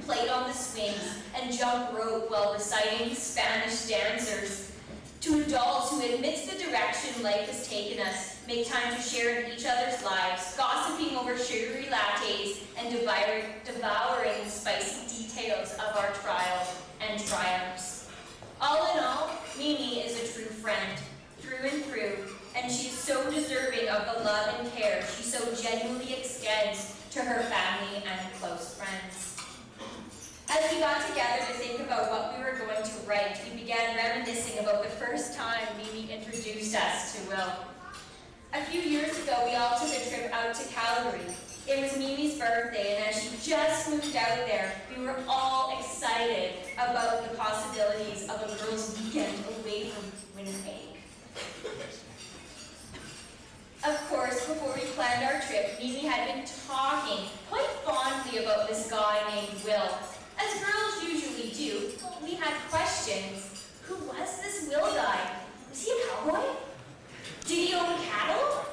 played on the swings and jump rope while reciting Spanish dancers, to adults who, amidst the direction life has taken us, make time to share in each other's lives, gossiping over sugary lattes and devouring the spicy details of our trials and triumphs. All in all, Mimi is a true friend, through and through, and she is so deserving of the love and care she so genuinely extends to her family and close friends. As we got together to think about what we were going to write, we began reminiscing about the first time Mimi introduced us to Will. A few years ago, we all took a trip out to Calgary. It was Mimi's birthday, and as she just moved out there, we were all excited about the possibilities of a girls' weekend away from Winnipeg. Of course, before we planned our trip, Mimi had been talking quite fondly about this guy named Will. As girls usually do, we had questions. Who was this Will guy? Was he a cowboy? Did he own cattle?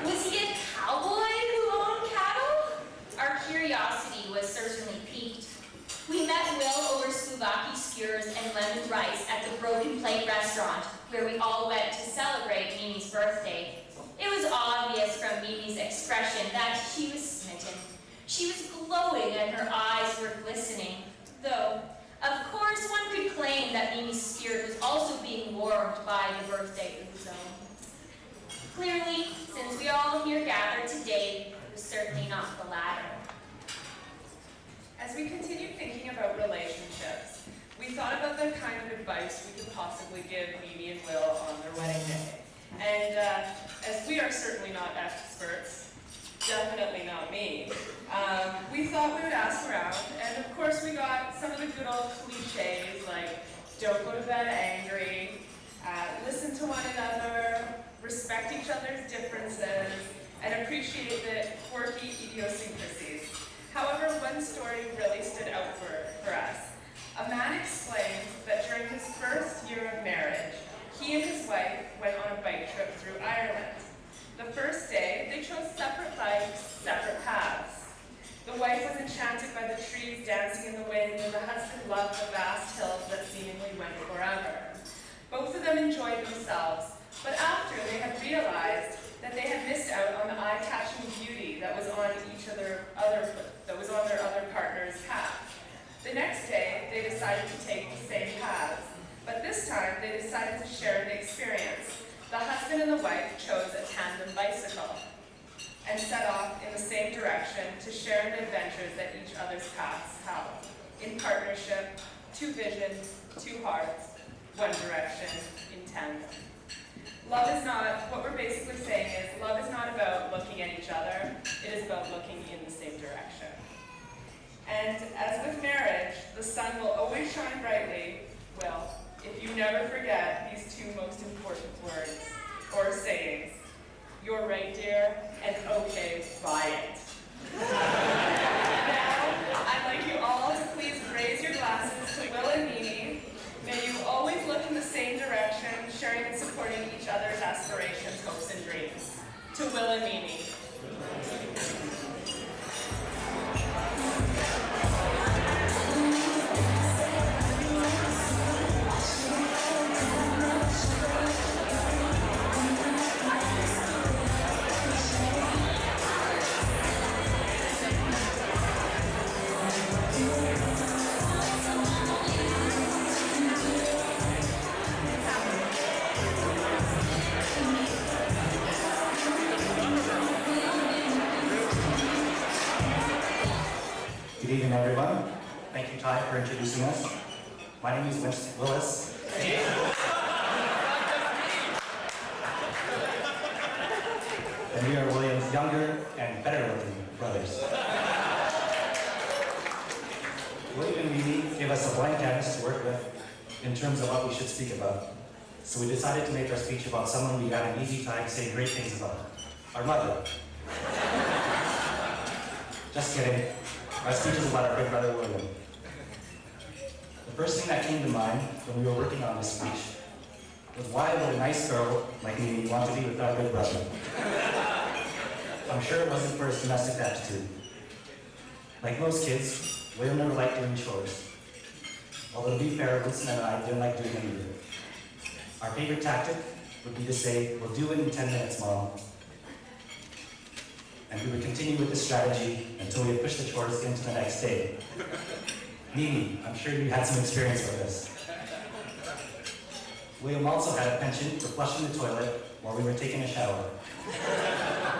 Was he a cowboy who owned cattle? Our curiosity was certainly piqued. We met Will over souvlaki skewers and lemon rice at the Broken Plate restaurant, where we all went to celebrate Mimi's birthday. It was obvious from Mimi's expression that she was smitten. She was glowing and her eyes were glistening, though, of course, one could claim that Mimi's spirit was also being warmed by the birthday ouzo. Clearly, since we are all here gathered today, it was certainly not the latter. As we continued thinking about relationships, we thought about the kind of advice we could possibly give Mimi and Will on their wedding day. And as we are certainly not experts, definitely not me, we thought we would ask around, and of course we got some of the good old cliches like don't go to bed angry, listen to one another, respect each other's differences, and appreciate the quirky idiosyncrasies. However, one story really stood out for us. A man explained that during his first year of marriage, he and his wife went on a bike trip through Ireland. The first day, they chose separate bikes, separate paths. The wife was enchanted by the trees dancing in the wind, and the husband loved the vast hills that seemingly went forever. Both of them enjoyed themselves, but after they had realized that they had missed out on the eye-catching beauty that was on their other partner's path. The next day, they decided to take the same paths, but this time they decided to share the experience. The husband and the wife chose a tandem bicycle and set off in the same direction to share the adventures that each other's paths held. In partnership, two visions, two hearts, one direction, in tandem. Love is not, what we're basically saying is, love is not about looking at each other, it is about looking in the same direction. And as with marriage, the sun will always shine brightly, Will, if you never forget these two most important words, or sayings. You're right, dear, and okay, buy it. Now, I'd like you all to please raise your glasses to Will and Mimi. May you always look in the same direction, sharing and supporting each other's aspirations, hopes, and dreams. To Will and Mimi. Good evening, everyone. Thank you, Ty, for introducing us. My name is Willis. And we are William's younger and better-looking brothers. William and Mimi gave us a blank canvas to work with in terms of what we should speak about. So we decided to make our speech about someone we had an easy time saying great things about, our mother. Just kidding. Our speech is about our big brother, William. The first thing that came to mind when we were working on this speech was why would a nice girl like me want to be with our big brother? I'm sure it wasn't for his domestic aptitude. Like most kids, William never liked doing chores. Although to be fair, Winston and I didn't like doing them either. Our favorite tactic would be to say, "We'll do it in 10 minutes, Mom." And we would continue with this strategy until we had pushed the chores into the next day. Mimi, I'm sure you had some experience with this. William also had a penchant for flushing the toilet while we were taking a shower.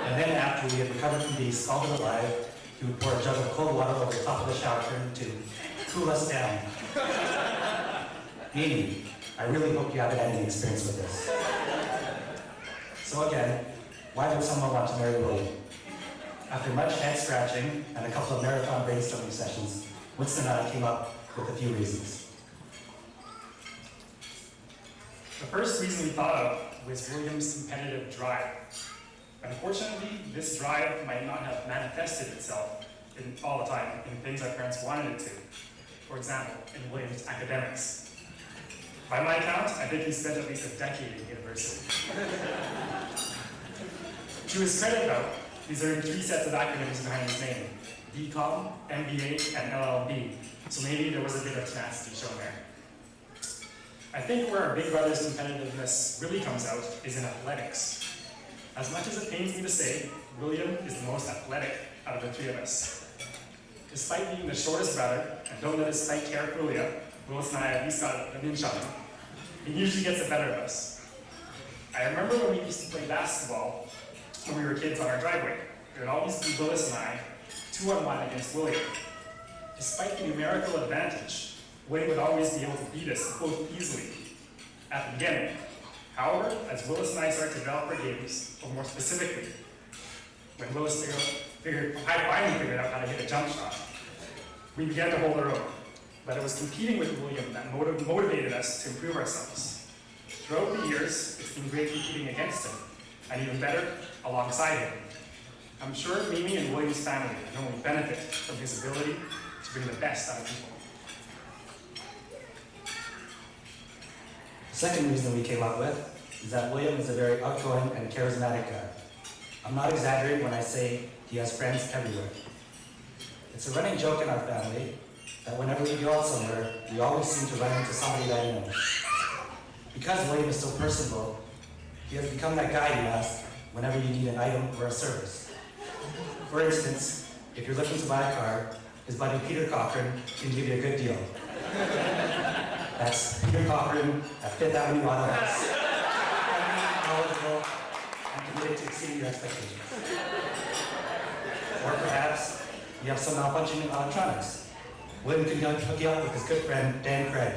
And then after we had recovered from being scalded alive, he would pour a jug of cold water over the top of the shower curtain to cool us down. Mimi, I really hope you haven't had any experience with this. So again, why would someone want to marry William? After much head scratching and a couple of marathon brainstorming sessions, Winston and I came up with a few reasons. The first reason we thought of was William's competitive drive. Unfortunately, this drive might not have manifested itself all the time in things our parents wanted it to. For example, in William's academics. By my count, I think he spent at least a decade in university. To his credit though, he's earned 3 sets of acronyms behind his name: BCom, MBA, and LLB, so maybe there was a bit of tenacity shown there. I think where our big brother's competitiveness really comes out is in athletics. As much as it pains me to say, William is the most athletic out of the 3 of us. Despite being the shortest brother, and don't let his slight care fool you, Willis and I at least got an inch on him. He usually gets the better of us. I remember when we used to play basketball when we were kids on our driveway. It would always be Willis and I, 2-on-1 against William. Despite the numerical advantage, William would always be able to beat us both easily at the beginning. However, as Willis and I started to develop our games, or more specifically, when Willis finally figured out how to hit a jump shot, we began to hold our own. But it was competing with William that motivated us to improve ourselves. Throughout the years, it's been great competing against him, and even better, alongside him. I'm sure Mimi and William's family can only benefit from his ability to bring the best out of people. The second reason we came up with is that William is a very outgoing and charismatic guy. I'm not exaggerating when I say he has friends everywhere. It's a running joke in our family that whenever we go out somewhere, we always seem to run into somebody that he knows. Because William is so personable, he has become that guy you ask whenever you need an item or a service. For instance, if you're looking to buy a car, his buddy Peter Cochran can give you a good deal. That's Peter Cochran at 5th Avenue Auto House. Knowledgeable and committed to exceeding your expectations. Or perhaps you have some malfunctioning in electronics. William can hook you up with his good friend Dan Craig.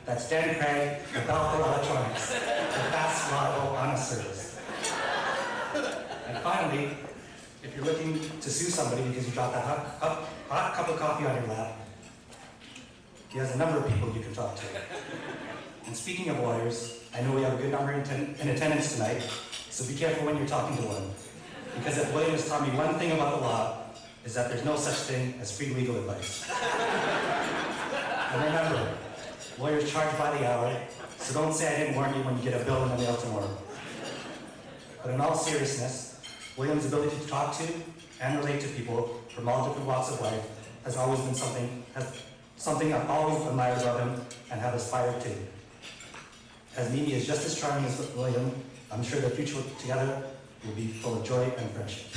That's Dan Craig with Balfour Electronics, a fast, reliable, honest service. And finally, if you're looking to sue somebody because you dropped that hot cup of coffee on your lap, he has a number of people you can talk to. And speaking of lawyers, I know we have a good number in attendance tonight, so be careful when you're talking to one. Because if William has taught me one thing about the law, is that there's no such thing as free legal advice. And remember, lawyers charge by the hour, so don't say I didn't warn you when you get a bill in the mail tomorrow. But in all seriousness, William's ability to talk to and relate to people from all different walks of life has always been something I've always admired about him and have aspired to. As Mimi is just as charming as William, I'm sure the future together will be full of joy and friendship.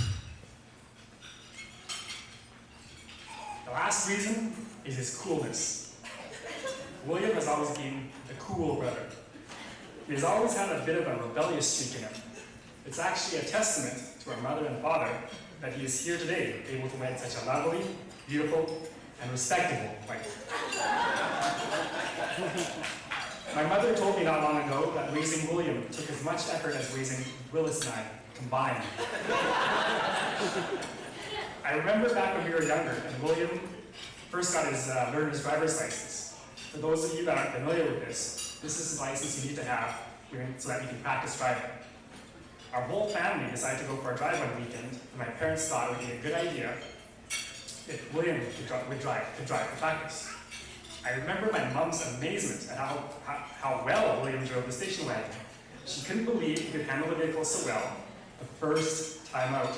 The last reason is his coolness. William has always been the cool brother. He has always had a bit of a rebellious streak in him. It's actually a testament to our mother and father that he is here today, able to wed such a lovely, beautiful, and respectable wife. My mother told me not long ago that raising William took as much effort as raising Willis and I combined. I remember back when we were younger and William first got his learner's driver's license. For those of you that aren't familiar with this is the license you need to have so that you can practice driving. Our whole family decided to go for a drive one weekend, and my parents thought it would be a good idea if William could drive for practice. I remember my mom's amazement at how well William drove the station wagon. She couldn't believe he could handle the vehicle so well the first time out.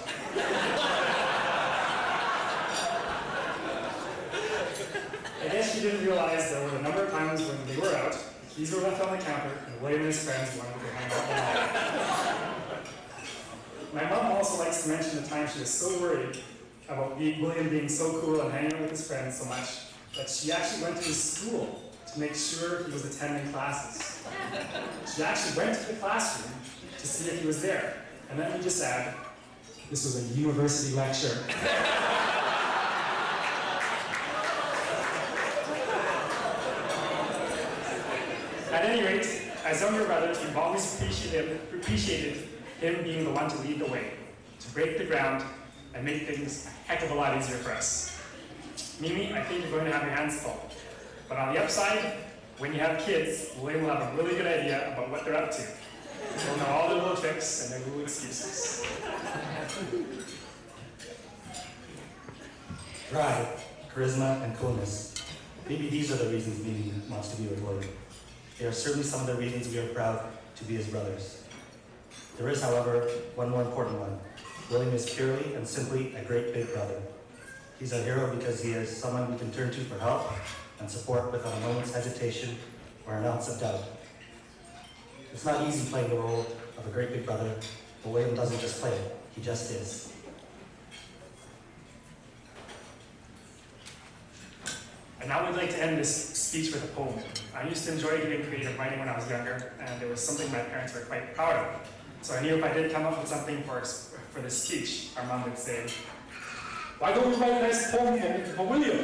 she didn't realize there were a number of times when they were out, the keys were left on the counter, and William and his friends wanted to hang out all night. My mom also likes to mention the time she was so worried about William being so cool and hanging out with his friends so much that she actually went to his school to make sure he was attending classes. She actually went to the classroom to see if he was there. And let me just add, this was a university lecture. At any rate, as younger brothers, we've always appreciated him being the one to lead the way, to break the ground and make things a heck of a lot easier for us. Mimi, I think you're going to have your hands full. But on the upside, when you have kids, William will have a really good idea about what they're up to. They'll know all their little tricks and their little excuses. Pride, charisma, and coolness. Maybe these are the reasons Mimi wants to be with William. They are certainly some of the reasons we are proud to be his brothers. There is, however, one more important one. William is purely and simply a great big brother. He's a hero because he is someone we can turn to for help and support without a moment's hesitation or an ounce of doubt. It's not easy playing the role of a great big brother, but William doesn't just play it, he just is. And now we'd like to end this speech with a poem. I used to enjoy doing creative writing when I was younger, and it was something my parents were quite proud of. So I knew if I did come up with something for this speech, our mom would say, "Why don't you write a nice poem for William?"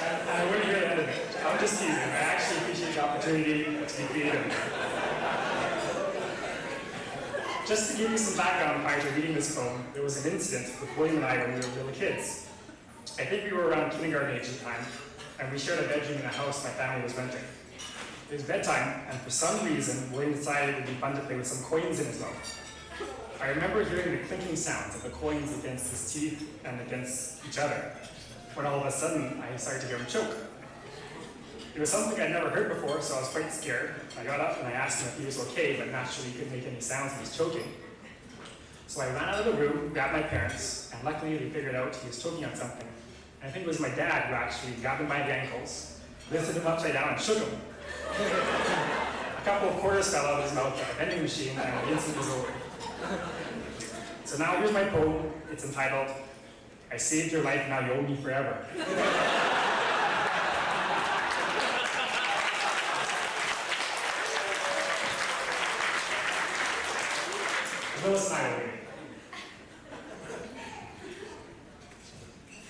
And I wouldn't hear the end of it. I'm just teasing. I actually appreciate the opportunity to be creative. Just to give you some background prior to reading this poem, there was an incident with William and I when we were little kids. I think we were around kindergarten age at the time, and we shared a bedroom in a house my family was renting. It was bedtime, and for some reason, William decided it would be fun to play with some coins in his mouth. I remember hearing the clinking sounds of the coins against his teeth and against each other, when all of a sudden, I started to hear him choke. It was something I'd never heard before, so I was quite scared. I got up and I asked him if he was okay, but naturally he couldn't make any sounds and he was choking. So I ran out of the room, grabbed my parents, and luckily they figured out he was choking on something. And I think it was my dad who actually grabbed him by the ankles, lifted him upside down and shook him. A couple of quarters fell out of his mouth like a vending machine, and the incident was over. So now here's my poem. It's entitled, "I Saved Your Life, Now You Owe Me Forever." Little smile here.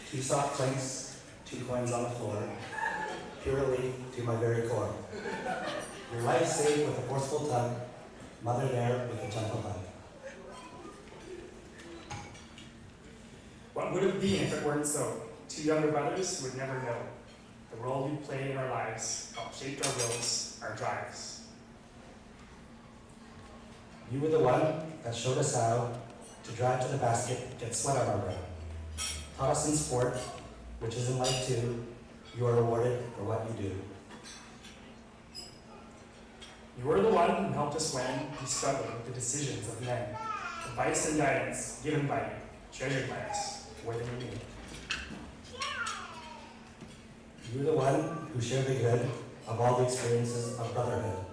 Two soft clinks, 2 coins on the floor, pure relief to my very core. Your life saved with a forceful tug, mother there with a gentle hug. What would it be if it weren't so? 2 younger brothers would never know the role we play in our lives helped shape our wills, our drives. You were the one that showed us how to drive to the basket, get sweat on our brow. Taught us in sport, which is in life too, you are rewarded for what you do. You were the one who helped us when we struggled with the decisions of men. Advice and guidance given by you, treasured by us, more than you knew. You were the one who shared the good of all the experiences of brotherhood.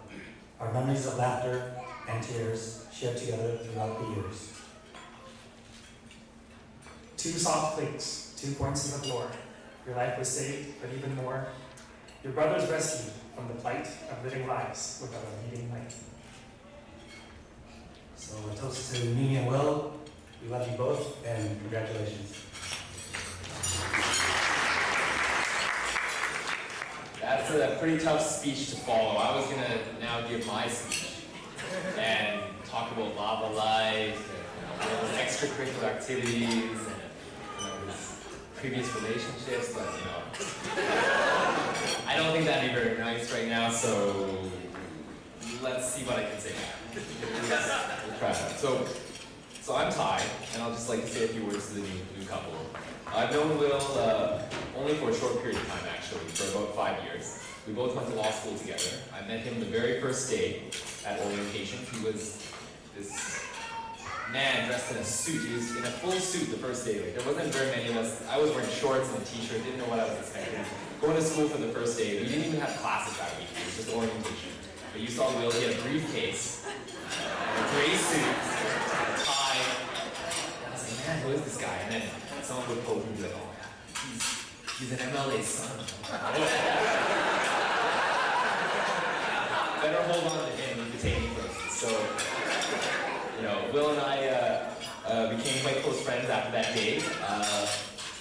Our memories of laughter and tears shared together throughout the years. 2 soft clinks, 2 points on the floor. Your life was saved, but even more, your brothers rescued from the plight of living lives without a leading light. So a toast to Mimi and Will. We love you both, and congratulations. That's a pretty tough speech to follow. I was gonna now give my speech and talk about lava life and all those extracurricular activities and his previous relationships, but I don't think that'd be very nice right now. So let's see what I can say. We'll try that. So I'm Ty, and I'll just like to say a few words to the new couple. I've known Will only for a short period of time, actually, for about 5 years. We both went to law school together. I met him the very first day at orientation. He was this man dressed in a suit. He was in a full suit the first day. Like, there wasn't very many of us. I was wearing shorts and a t-shirt, didn't know what I was expecting. Going to school for the first day, we didn't even have classes that week. It was just orientation. But you saw Will, he had a briefcase, a gray suit, a tie. I was like, man, who is this guy? And then someone would poke me and be like, oh, he's an MLA son. Better hold on to him than to take me first. So, you know, Will and I became quite close friends after that day.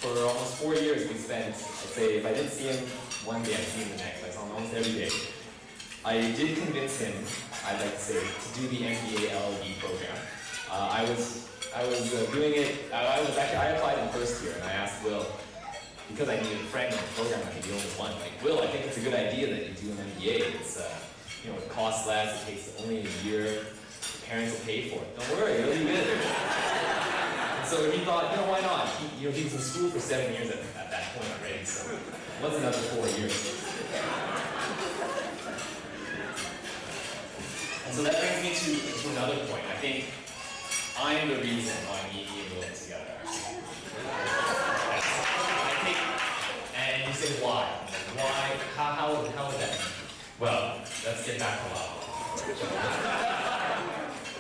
For almost 4 years we spent, I'd say, if I didn't see him one day, I'd see him the next. I saw him almost every day. I did convince him, I'd like to say, to do the MBA LLB program. I was doing it, I applied in first year, and I asked Will, because I needed a friend in the program, I could be the only one. Like, Will, I think it's a good idea that you do an MBA. It's, you know, it costs less, it takes only a year, the parents will pay for it. Don't worry, it'll be good. And so he thought, you know, why not? He was in school for 7 years at that point already, so what's another 4 years? And so that brings me to another point. I think I am the reason why me and Will are together. I think, and you say why? Why? How would that be? Well, let's get back to love.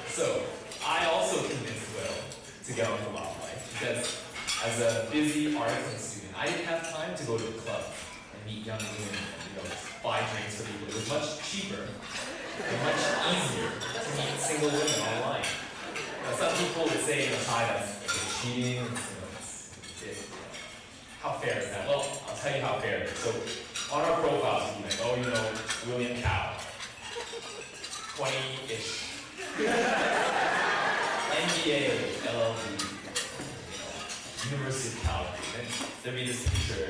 So, I also convinced Will to get on the law life because as a busy art student, I didn't have time to go to a club and meet young women and, you know, buy drinks for people. It was much cheaper and much easier to meet single women online. Now, some people would say, you know, hi, that's cheating. How fair is that? Well, I'll tell you how fair it is. So, on our profiles, you like, oh, you know, William Cow, 20-ish. MBA, LLB, University of Calgary. And there'd be this picture.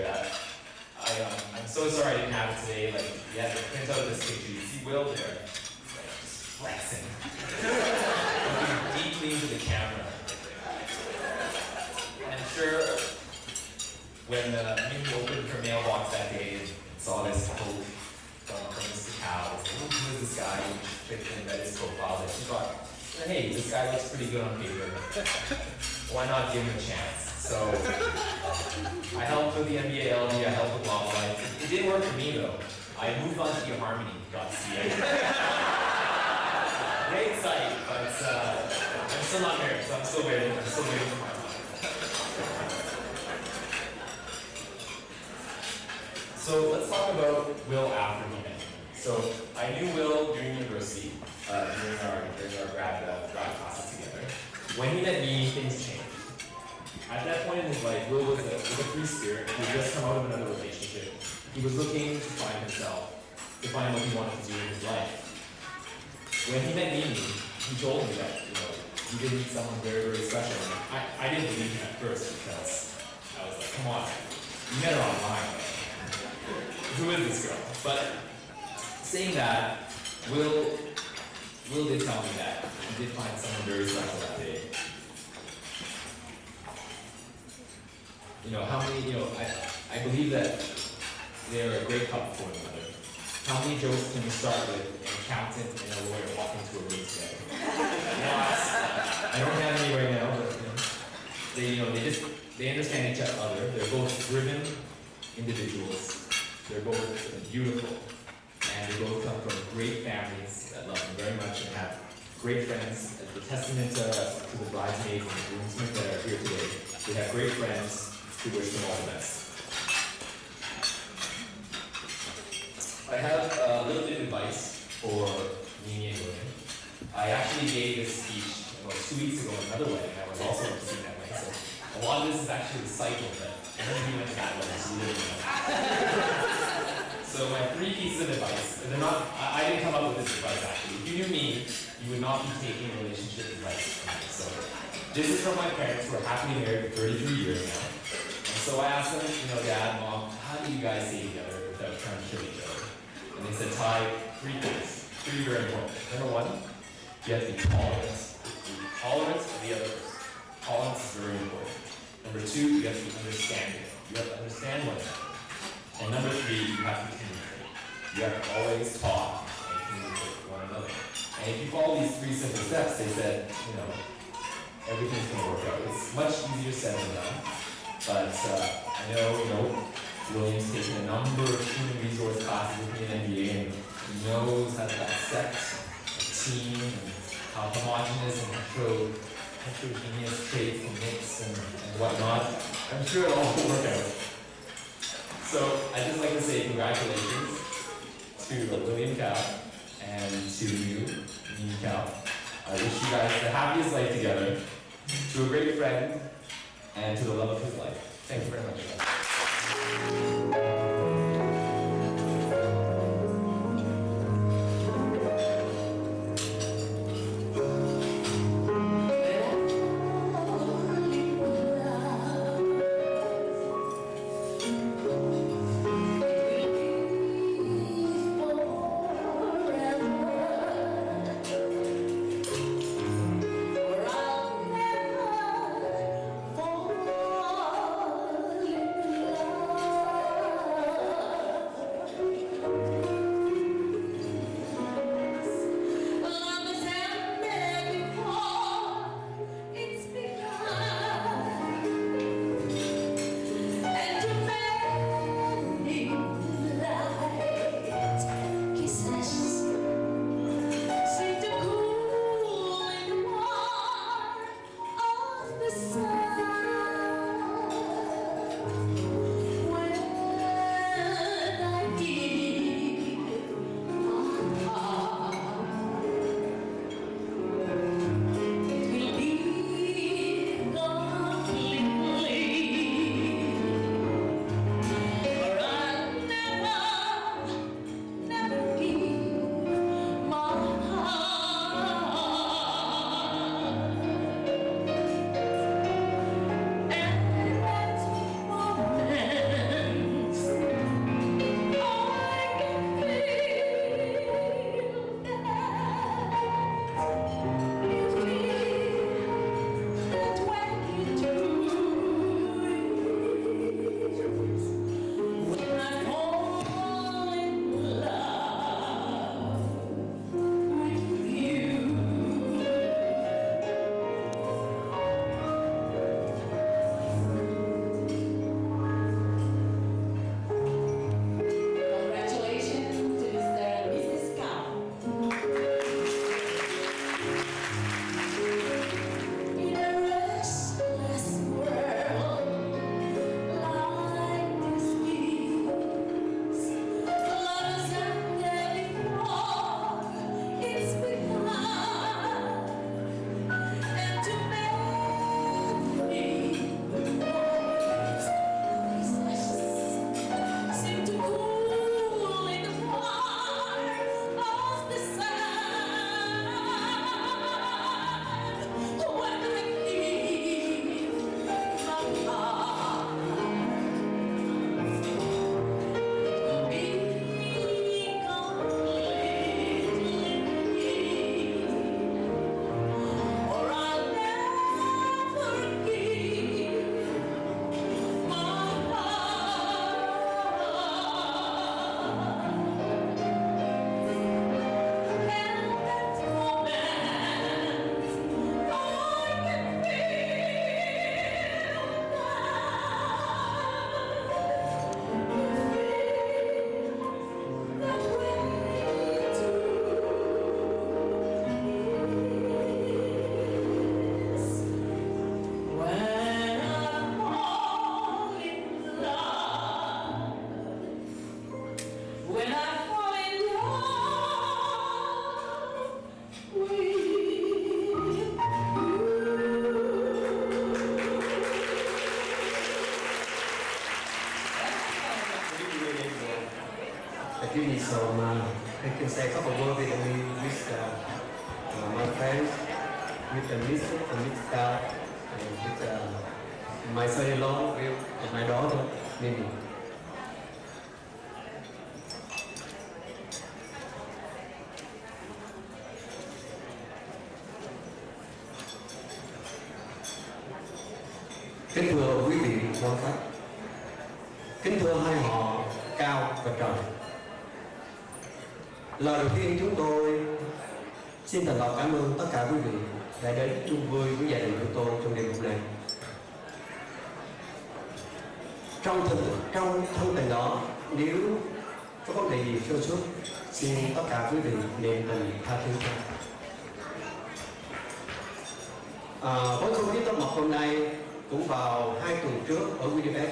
I'm so sorry I didn't have it today. Like, you have to print out this picture. You see Will there, like, just flexing. Looking deeply into the camera. And I'm sure when Minnie opened her mailbox that day and saw this post from Mr. Cow, who is this guy? She clicked in, read his profile, and she thought, hey, this guy looks pretty good on paper. Why not give him a chance? So I helped with the MBA LD, I helped with Law Life. It didn't work for me though. I moved on to eHarmony.ca. Great site, but I'm still not married, so I'm still waiting for my time. So let's talk about Will after we met him. So I knew Will during university, during our grad classes together. When he met me, things changed. At that point in his life, Will was a free spirit. He had just come out of another relationship. He was looking to find himself, to find what he wanted to do in his life. When he met me, he told me that, you know, he did meet someone very, very special. And I didn't believe him at first because I was like, come on, you met her online. Who is this girl? But saying that, Will did tell me that he did find someone very special that day. You know, how many, you know, I believe that they're a great couple for one another. How many jokes can you start with an accountant and a lawyer walking into a room together? I don't have any right now, but they understand each other. They're both driven individuals. They're both beautiful, and they both come from great families that love them very much and have great friends. As a testament to the bridesmaids and the groomsmen that are here today, they have great friends who wish them all the best. I have a little bit of advice for Mimi and William. I actually gave this speech about 2 weeks ago at another wedding. I was also emceeing that wedding, so a lot of this is actually recycled, but everybody went to that wedding, so you didn't know. So my 3 pieces of advice, and they're not, I didn't come up with this advice actually. If you knew me, you would not be taking relationship advice from me. So this is from my parents who are happily married for 33 years now. And so I asked them, you know, Dad, Mom, how do you guys stay together without trying to kill each other? And they said, Ty, 3 things. 3 very important. Number 1, you have to be tolerant. Tolerant of the other person. Tolerance is very important. Number 2, you have to be understanding. You have to understand one another. And number 3, you have to communicate. You have to always talk and communicate with one another. And if you follow these 3 simple steps, they said, everything's going to work out. It's much easier said than done. But I know, William's taken a number of human resource classes with me in MBA, and he knows how to dissect a team and how homogeneous and heterogeneous traits can mix and whatnot. I'm sure it'll all work out. So I'd just like to say congratulations to William Cal and to you, me Cal. I wish you guys the happiest life together, to a great friend, and to the love of his life. Thank you very much, guys. Give me some, I can say a couple of words with my friends, with the Mr. and Mr. Cal, and with my son-in-law, with my daughter, Mimi. Kính thưa quý vị quan khách, kính thưa hai họ Cao và Trần. Lời đầu tiên chúng tôi Xin thật lòng cảm ơn tất cả quý vị đã đến chung vui với gia đình của tôi trong đêm hôm nay. Trong thân tình đó, nếu có vấn đề gì sơ suất, xin tất cả quý vị niệm tình tha thứ cho. Với không khí tốt mật hôm nay cũng vào 2 tuần trước ở WilliamMimiWedding3,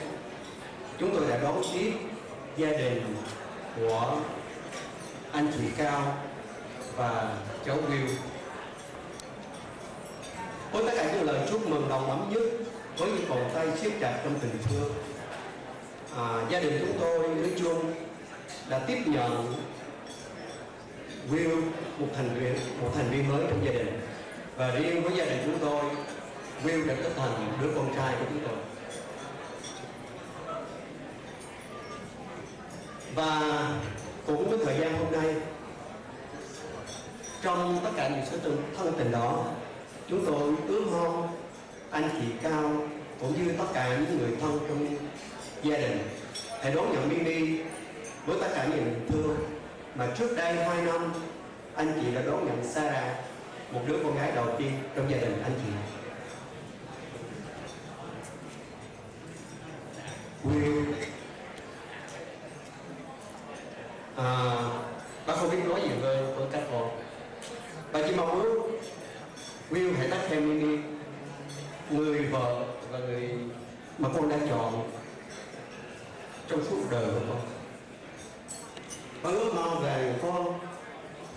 chúng tôi đã đón tiếp gia đình của anh chị Cao và cháu Will. Với tất cả những lời chúc mừng nồng ấm nhất, với những vòng tay siết chặt trong tình thương, gia đình chúng tôi nói chung đã tiếp nhận Will, một thành viên mới trong gia đình. Và riêng với gia đình chúng tôi, Will đã trở thành đứa con trai của chúng tôi. Và cũng với thời gian hôm nay, trong tất cả những sự thân tình đó, chúng tôi ước mong anh chị Cao cũng như tất cả những người thân trong gia đình hãy đón nhận Mimi với tất cả những tình thương mà trước đây 2 năm anh chị đã đón nhận Sarah, một đứa con gái đầu tiên trong gia đình anh chị. Will, bác không biết nói gì với các con. Bà chỉ mong ước Will hãy tắt theo Mimi, người vợ và người mà con đã chọn trong suốt đời của con. Bà ước mong rằng con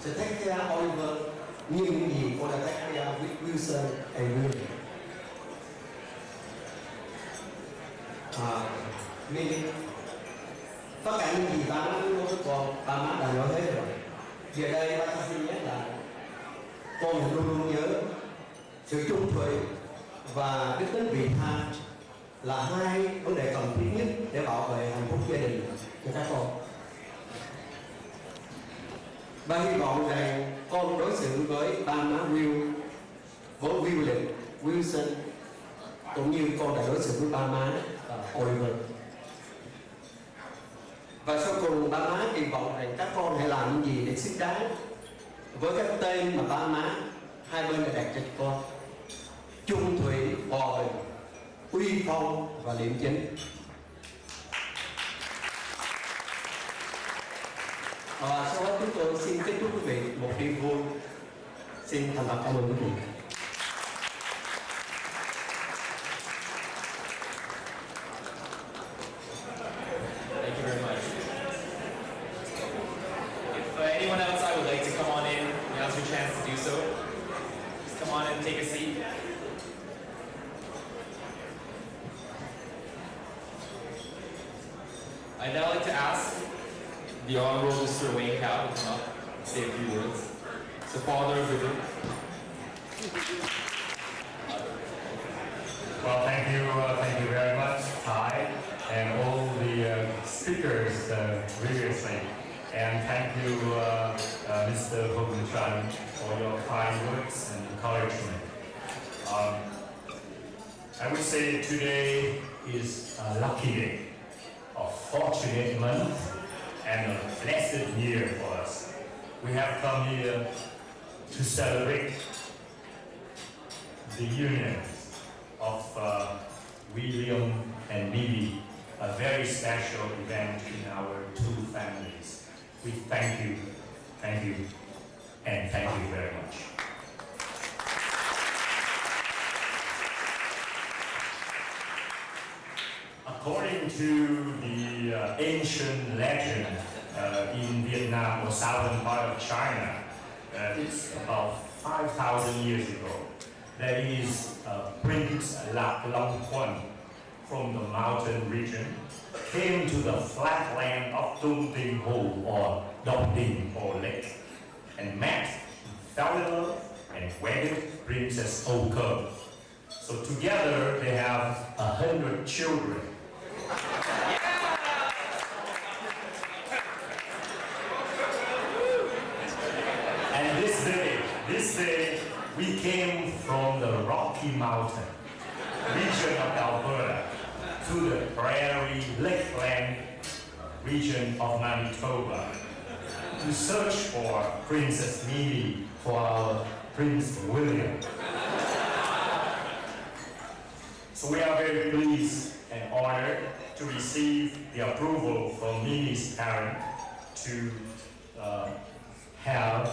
sẽ take care Oliver như những gì con đã take care with Wilson and Will. Mimi, tất cả những gì ba má nói với con, ba má đã nói hết rồi. Giờ đây ba xin nhắc lại, con luôn luôn nhớ sự trung thủy và đức tính vị tha là 2 vấn đề cần thiết nhất để bảo vệ hạnh phúc gia đình cho các con. Ba hy vọng rằng con đối xử với ba má Will, với William, Wilson cũng như con đã đối xử với ba má Oliver. Và sau cùng ba má kỳ vọng rằng các con hãy làm những gì để xứng đáng với các tên mà ba má hai bên đã đặt cho con: trung thủy, hòa bình, uy phong và liêm chính. Và sau đó chúng tôi xin kết thúc quý vị một đêm vui. Xin thành thật cảm ơn quý vị. Thank you very much. If anyone outside would like to come on in, now's your chance to do so. Just come on and take a seat. I'd now like to ask the Honorable Mr. Wayne Cow to come up and say a few words. So, Father of the group. Well, thank you very much, Ty, and all the speakers previously. And thank you, Mr. Hogan Chan, for your kind words and encouragement. I would say today is a lucky day, a fortunate month, and a blessed year for us. We have come here to celebrate the union of William and Mimi, a very special event in our two families. We thank you, and thank you very much. According to the ancient legend in Vietnam or southern part of China, it's about 5,000 years ago. There is Prince Lạc Long Quân from the mountain region came to the flat land of Tung Tinh Ho or Dong Tinh or Lake and met, fell in love and wedded Princess Ho Ke. So together they have 100 children. And this day, we came from the Rocky Mountain region of Alberta to the prairie lakeland region of Manitoba. to search for Princess Mimi for our Prince William. So we are very pleased and honored to receive the approval from Mimi's parent to have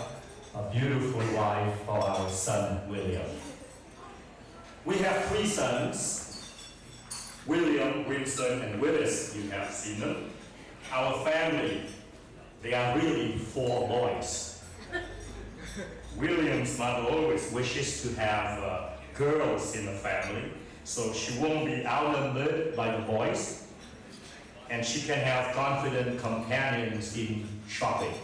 a beautiful wife for our son, William. We have 3 sons, William, Winston, and Willis. You have seen them. Our family, they are really 4 boys. William's mother always wishes to have girls in the family, so she won't be outnumbered by the boys, and she can have confident companions in shopping.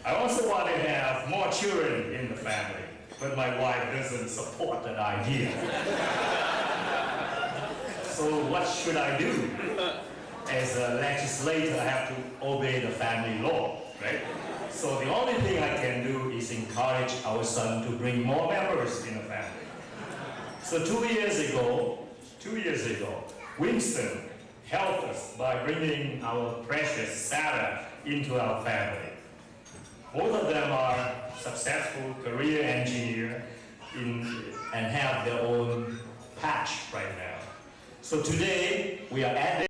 I also want to have more children in the family, but my wife doesn't support that idea. So what should I do? As a legislator, I have to obey the family law, right? So the only thing I can do is encourage our son to bring more members in the family. So 2 years ago, Winston helped us by bringing our precious Sarah into our family. Both of them are successful career engineers and have their own patch right now. So today we are adding